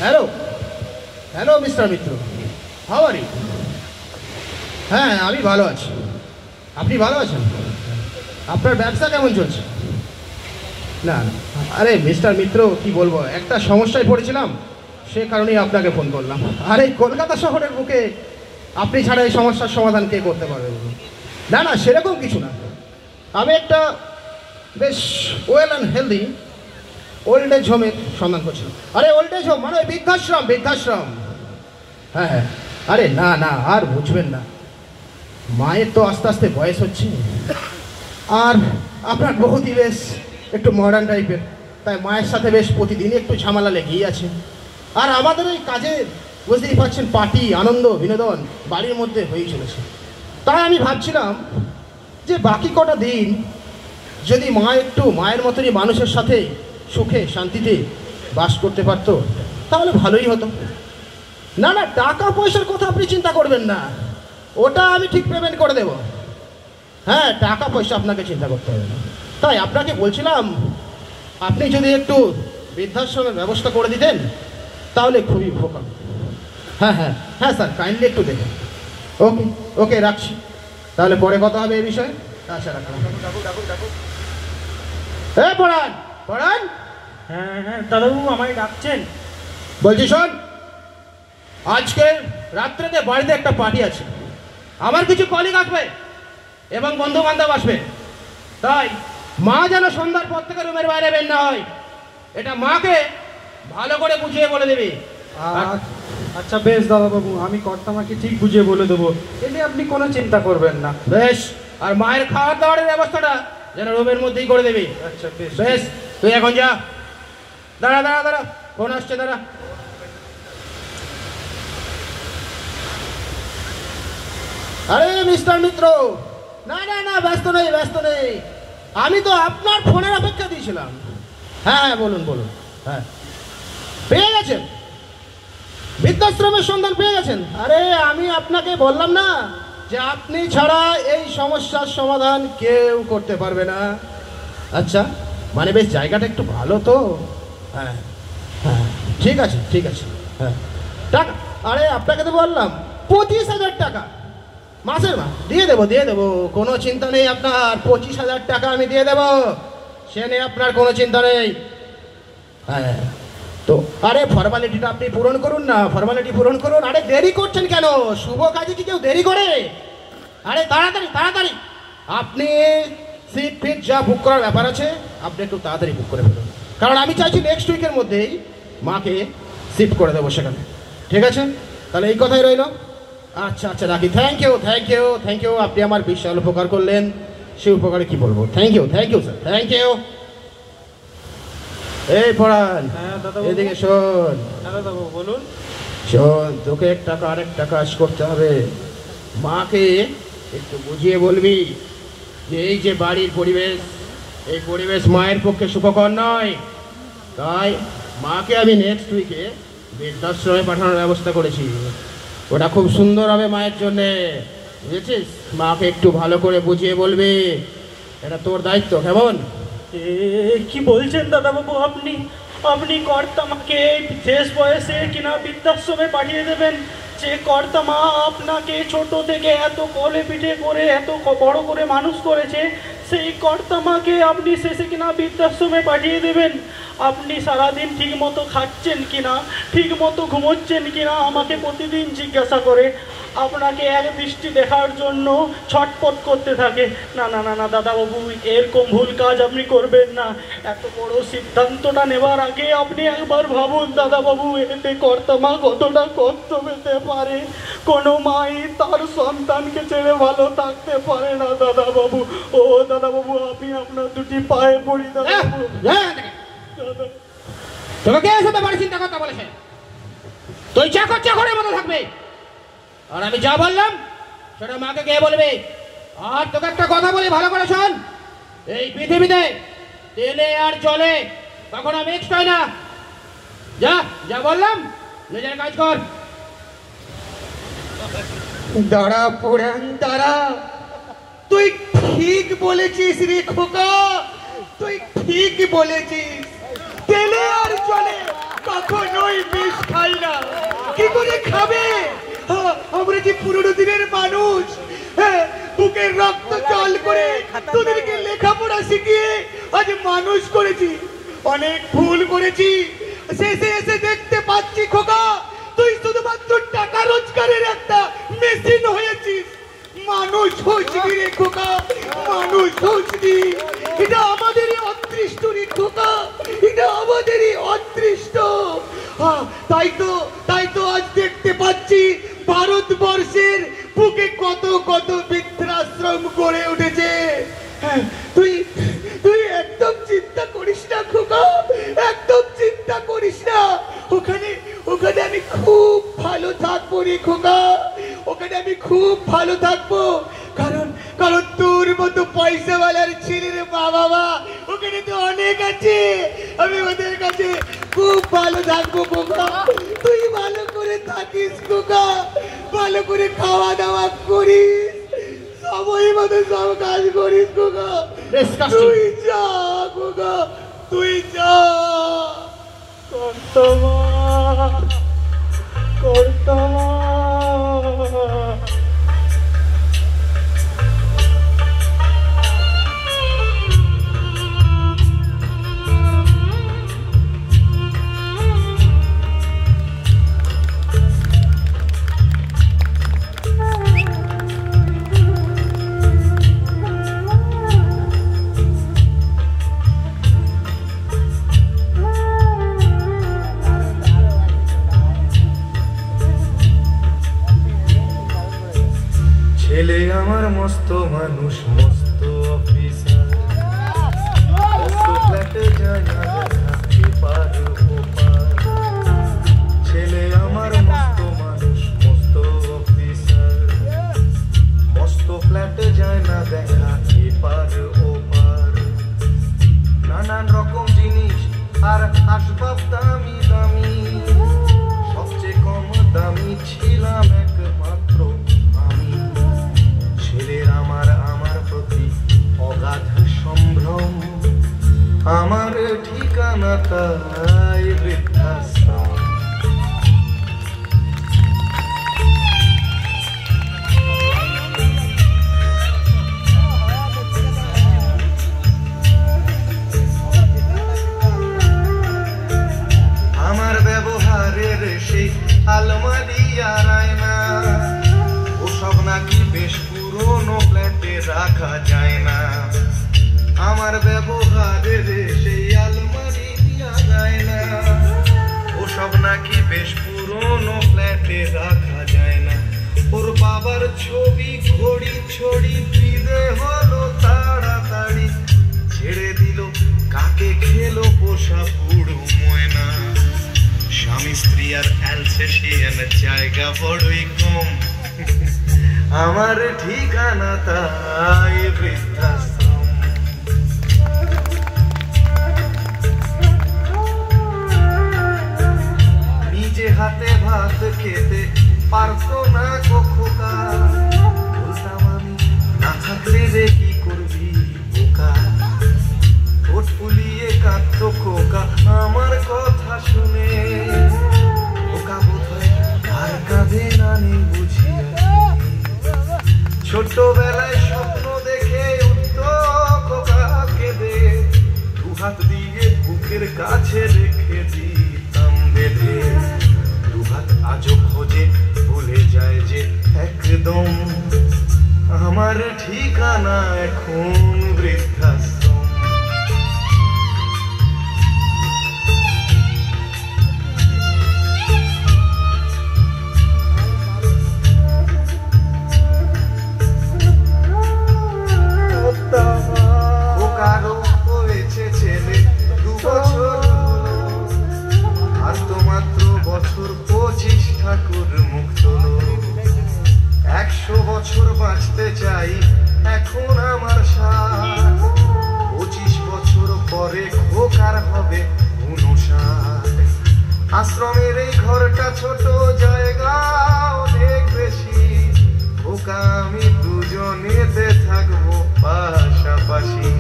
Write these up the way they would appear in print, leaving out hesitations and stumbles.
Hello hello mister Mitra, how are you? হ্যাঁ, আমি ভালো আছি। আপনি ভালো আছেন? আপনার ব্যবসা কেমন চলছে? না না, আরে মিস্টার মিত্র কি বলবো, একটা সমস্যায় পড়েছিলাম, সে কারণেই আপনাকে ফোন করলাম। আর এই কলকাতা শহরের বুকে আপনি ছাড়া এই সমস্যার সমাধান কে করতে পারবে বলুন? না না, সেরকম কিছু না। আমি একটা বেশ well and healthy old age হোমের সন্ধান করছিলাম। আরে ওল্ড এজ হোম মানে ওই বৃদ্ধাশ্রম, বৃদ্ধাশ্রম। হ্যাঁ হ্যাঁ, আরে না না, আর বুঝবেন না, মায়ের তো আস্তে আস্তে বয়স হচ্ছে, আর আপনার বহুতই বেশ একটু মডার্ন টাইপের, তাই মায়ের সাথে বেশ প্রতিদিনই একটু ঝামেলা লেগেই আছে। আর আমাদের এই কাজে বুঝতেই পারছেন, পার্টি আনন্দ বিনোদন বাড়ির মধ্যে হয়েই চলেছে। তাই আমি ভাবছিলাম যে বাকি কটা দিন যদি মা একটু মায়ের মতনই মানুষের সাথে সুখে শান্তিতে বাস করতে পারতো তাহলে ভালোই হতো। না না, টাকা পয়সার কথা আপনি চিন্তা করবেন না, ওটা আমি ঠিক পেমেন্ট করে দেব। হ্যাঁ, টাকা পয়সা আপনাকে চিন্তা করতে হবে না। তাই আপনাকে বলছিলাম, আপনি যদি একটু বৃদ্ধাশ্রমের ব্যবস্থা করে দিতেন তাহলে খুবই উপকার। হ্যাঁ হ্যাঁ হ্যাঁ স্যার, কাইন্ডলি একটু দেখুন। ওকে ওকে, রাখছি, তাহলে পরে কথা হবে এই বিষয়ে। আচ্ছা রাখুন। পড়ান পড়ান। হ্যাঁ হ্যাঁ দাদাবাবু, আমায় ডাকছেন? বলছি শোন, আজকে রাত্রেতে বাড়িতে একটা পার্টি আছে, আমার কিছু কলিগ আসবে এবং বন্ধু বান্ধব আসবে, তাই মা যেন সন্ধ্যার পর থেকে রুমের বাইরে বের না হয়, এটা মাকে ভালো করে বুঝিয়ে বলে দিবি। আচ্ছা বেশ দাদাবাবু, আমি কর্তামাকে ঠিক বুঝিয়ে বলে দেবো, এ নিয়ে আপনি কোনো চিন্তা করবেন না। বেশ, আর মায়ের খাওয়ার দাওয়ারের ব্যবস্থাটা যেন রুমের মধ্যেই করে দিবি। আচ্ছা বেশ বেশ, তুই এখন যা। দাঁড়া দাঁড়া দাঁড়া, ফোন আসছে, দাঁড়া। আরে মিস্টার মিত্র, না না না, ব্যস্ত নেই ব্যস্ত নেই, আমি তো আপনার ফোনের অপেক্ষা দিয়েছিলাম। হ্যাঁ হ্যাঁ, বলুন বলুন। হ্যাঁ, পেয়ে গেছেন? বৃদ্ধাশ্রমের সন্ধান পেয়ে গেছেন? আরে আমি আপনাকে বললাম না যে আপনি ছাড়া এই সমস্যার সমাধান কেউ করতে পারবে না। আচ্ছা, মানে বেশ জায়গাটা একটু ভালো তো? হ্যাঁ হ্যাঁ, ঠিক আছে ঠিক আছে। হ্যাঁ, টাকা, আরে আপনাকে তো বললাম 25,000 টাকা মাসের দিয়ে দেবো, কোনো চিন্তা নেই আপনার। 25,000 টাকা আমি দিয়ে দেবো, সে নিয়ে আপনার কোনো চিন্তা নেই। হ্যাঁ, তো আরে ফর্মালিটিটা আপনি পূরণ করুন না, ফর্মালিটি পূরণ করুন। আরে দেরি করছেন কেন? শুভ কাজে কি কেউ দেরি করে? আরে তাড়াতাড়ি তাড়াতাড়ি, আপনি সিট ফিট যা বুক করার ব্যাপার আছে আপনি একটু তাড়াতাড়ি বুক করে ফেলুন, কারণ আমি চাইছি নেক্সট উইকের মধ্যেই মাকে শিফট করে দেবো সেখানে। ঠিক আছে, তাহলে এই কথাই রইল। আচ্ছা আচ্ছা, রাখি। Thank you thank you thank you, আপনি আমার বিশাল উপকার করলেন, সে উপকারে কি বলবো। Thank you sir, thank you. এই পড়ান, এদিকে শোন। হ্যাঁ দাদাবাবু বলুন। শোন, তোকে একটা আরেকটা কাজ করতে হবে। মাকে একটু বুঝিয়ে বলবি যে এই যে বাড়ির পরিবেশ, এই পরিবেশ মায়ের পক্ষে সুখকর নয়, তাই মাকে আমি নেক্সট উইকে বৃদ্ধাশ্রমে পাঠানোর ব্যবস্থা করেছি। ওটা খুব সুন্দর হবে মায়ের জন্যে, বুঝেছিস? মাকে একটু ভালো করে বুঝিয়ে বলবি, এটা তোর দায়িত্ব, কেমন? কি বলছেন দাদাবাবু আপনি? আপনি কর্তামাকে শেষ বয়সে কিনা বৃদ্ধাশ্রমে পাঠিয়ে দেবেন? যে কর্তামা আপনাকে ছোট থেকে এত কোলে পিঠে করে এত বড় করে মানুষ করেছে, সেই কর্তামাকে আপনি শেষে কিনা বৃদ্ধাশ্রমে পাঠিয়ে দেবেন? আপনি সারাদিন ঠিক মতো খাচ্ছেন কিনা, ঠিক মতো ঘুমোচ্ছেন কিনা আমাকে প্রতিদিন জিজ্ঞাসা করে, আপনাকে এক দৃষ্টি দেখার জন্য ছটপট করতে থাকে। না না না না দাদাবাবু, এরকম ভুল কাজ আপনি করবেন না। এত বড় সিদ্ধান্তটা নেবার আগে আপনি একবার ভাবুন দাদাবাবু, এতে কর্তামা কতটা কষ্ট পেতে পারে। কোনো মাই তার সন্তানকে ছেড়ে ভালো থাকতে পারে না দাদাবাবু। ও দাদাবাবু, আমি আপনার দুটি পায়ে পড়ি দাদাবাবু। তোকে কে এসে ব্যাপারে চিন্তা করতে বলেছে? তুই চাকর চাকরের মতো থাকবে, আর আমি যা বললাম সেটা মাকে কে বলবে। আর তোকে একটা কথা বলি, ভালো করে শোন, এই পৃথিবীতে তেলে আর জলে কখনো মিক্সড হয় না। যা যা বললাম, নিজের কাজ কর। দাঁড়া পোড়ান দাঁড়া, তুই ঠিক বলেছিস রে খোকা, তুই ঠিক বলেছিস। তেলে আর জলে কখনোই মিশ যে পুরনো দিনের মানুষ, হ্যাঁ, বুকের রক্ত জল করে তোদেরকে লেখাপড়া শিখিয়ে আজ মানুষ করেছি। অনেক ভুল করেছি, শেষে এসে দেখতে পাচ্ছি খোকা তুই শুধুমাত্র টাকা রোজগারের একটা মেশিন হয়েছিস। মানুষ হইসনি রে খোকা, মানুষ হইসনি। এটা আমাদেরই অদৃষ্ট রে খোকা, এটা আমাদেরই অদৃষ্ট। তাই তো আজ দেখতে পাচ্ছি ভারতবর্ষের বুকে কত কত বৃদ্ধাশ্রম গড়ে উঠেছে। তুই একদম চিন্তা করিস না খোকা, একদম চিন্তা করিস না। ওখানে আমি খুব ভালো থাকবো রে খোকা, ওখানে আমি খুব ভালো থাকবো। কারণ তোর মতো পয়সাওয়ালার ছেলের বাবা ওখানে তো অনেক আছে। আমি ওদের কাছে খুব ভালো থাকবো খোকা। তুই ভালো করে থাকিস খোকা, ভালো করে খাওয়া দাওয়া করিস, সময় মতো সব কাজ করিস খোকা। তুই যা খোকা, তুই যা। কর্তমা, কর্তমা। ছেলে আমার মস্ত মানুষ, মস্ত অফিসার, মস্ত ফ্ল্যাটে যায় না এপার ওপার। ছেলে আমার মস্ত মানুষ, মস্ত অফিসার, মস্ত ফ্ল্যাটে যায় না দেখা এপার ওপার। নানান রকম জিনিস আর আসবাব দামি দামি, সবচেয়ে কম দামি ছিলাম একমাত্র আমি। ছেলের আমার প্রতি অগাধ সম্ভ্রম, আমার ঠিকানা তাই বৃদ্ধাশ্রম। আমার ব্যবহারের সেই আলমারি আর আয়না, ওসব নাকি বেশ পুরনো ফ্ল্যাটে রাখা যায় না। আমার ব্যবহারের সেই আলমারি আর আয়না, ওসব নাকি বেশ পুরনো ফ্ল্যাটে রাখা যায় না। ওর বাবার ছবি ঘড়ি ছড়ি বিদে হলো তাড়াতাড়ি, ছেড়ে দিল কাকে খেলো পোষা পুরো ময়না। স্বামী স্ত্রী আর অ্যালসেশিয়ান জায়গা বড়ই কম, আমার ঠিকানা তাই বৃদ্ধাশ্রম। নিজে হাতে ভাত খেতে পারতো না খোকা, বলতাম আমি না থাকলে রে কি করবি বোকা। ঠোঁট ফুলিয়ে কাঁদতো খোকা আমার কথা শুনে, খোকা বোধহয় আর কাঁদে না নেই বুঝিয়া। ছোটবেলায় স্বপ্ন দেখে উঠতো খোকা কেঁদে, দুহাত দিয়ে বুকের কাছে রেখে দিতাম বেঁধে। দুহাত আজও খোঁজে ভুলে যায় যে একদম, আমার ঠিকানা এখন বৃদ্ধাশ্রম। কারো হয়েছে ছেলে 2 বছর হলো, আর তো মাত্র বছর 25 ঠাকুর মুখ তোলো। 100 বছর বাঁচতে চাই এখন আমার 60, 25 বছর পরে খোকার হবে 59। আশ্রমের এই ঘরটা ছোট, জায়গা অনেক বেশি, খোকা আমি দুজনেতে থাকবো পাশাপাশি।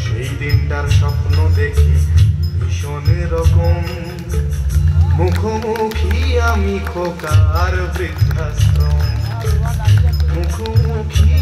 সেই দিনটার স্বপ্ন দেখি ভীষণ রকম, মুখোমুখি আমি খোকার বৃদ্ধাশ্রম। মুখোমুখি